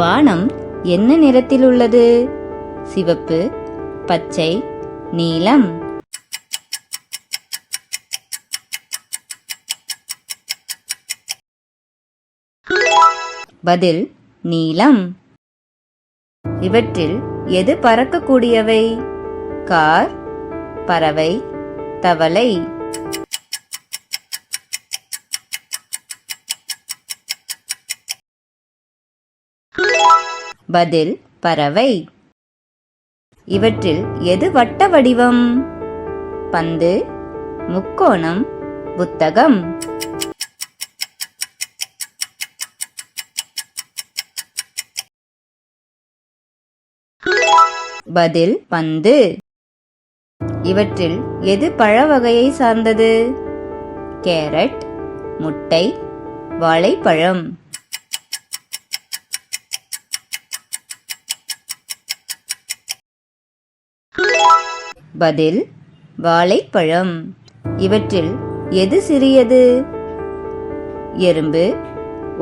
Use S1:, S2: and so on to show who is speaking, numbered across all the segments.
S1: வானம் என்ன நிறத்தில் உள்ளது? சிவப்பு, பச்சை, நீலம். பதில் நீலம். இவற்றில் எது பறக்கக்கூடியவை? கார், பறவை, தவளை. பதில் பறவை. இவற்றில் எது வட்ட வடிவம்? பந்து, முக்கோணம், புத்தகம். பதில் பந்து. இவற்றில் எது பழ வகையை சார்ந்தது? கேரட், முட்டை, வாழைப்பழம். பதில் வாழைப்பழம். இவற்றில் எது சிறியது? எறும்பு,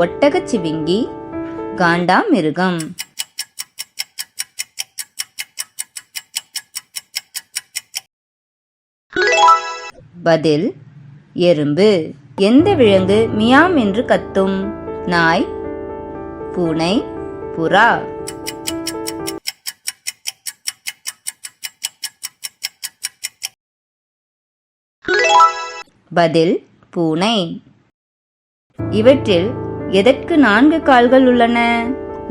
S1: ஒட்டகச்சிவிங்கி, காண்டாமிருகம். பதில் எறும்பு. எந்த விலங்கு மியாம் என்று கத்தும்? நாய், பூனை, புறா. பதில் பூனை. இவற்றில் எதற்கு 4 கால்கள் உள்ளன?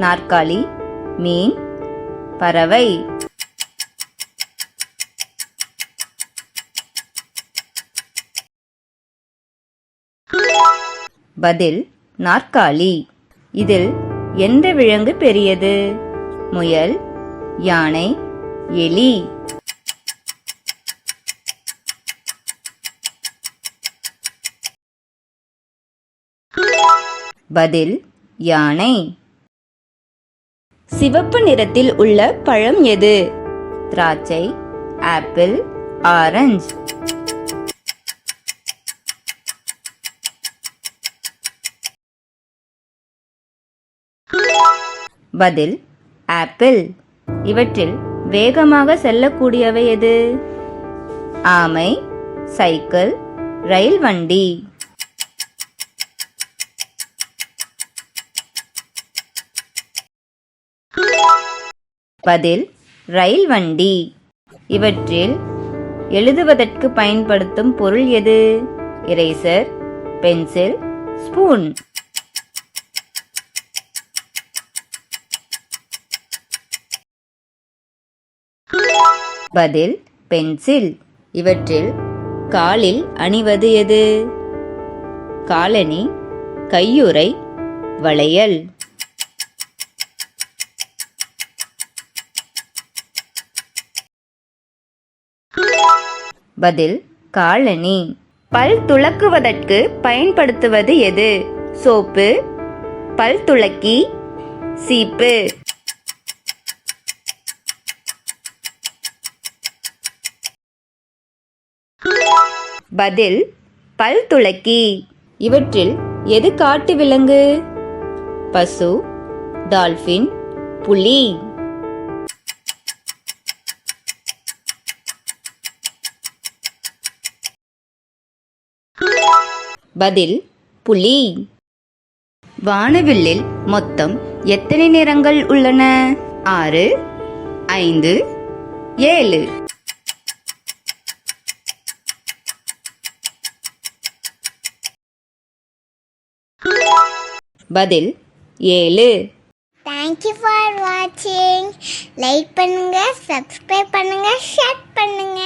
S1: நாற்காலி, மீன், பறவை. பதில் நாற்காலி. இதில் எந்த விலங்கு பெரியது? முயல், யானை, எலி. பதில் யானை. சிவப்பு நிறத்தில் உள்ள பழம் எது? திராட்சை, ஆப்பிள், ஆரஞ்சு. பதில் ஆப்பிள். இவற்றில் வேகமாக செல்லக்கூடியவை எது? ஆமை, சைக்கிள், ரயில் வண்டி. பதில் ரயில் வண்டி. இவற்றில் எழுதுவதற்கு பயன்படுத்தும் பொருள் எது? Eraser, pencil, spoon. பதில் பென்சில். இவற்றில் காலில் அணிவது எது? காலணி, கையுறை, வளையல். பதில் காலணி. பல் துலக்குவதற்கு பயன்படுத்துவது எது? சோப்பு, பல் துலக்கி, சீப்பு. பதில் பல் துலக்கி. இவற்றில் எது காட்டு விலங்கு? பசு, டால்பின், புலி. பதில் புலி. வானவில்லில் மொத்தம் எத்தனை நிறங்கள் உள்ளன? 6, 5, 7. பதில் 7.
S2: Thank you for watching. Like பண்ணுங்க, சப்ஸ்கிரைப் பண்ணுங்க, ஷேர் பண்ணுங்க.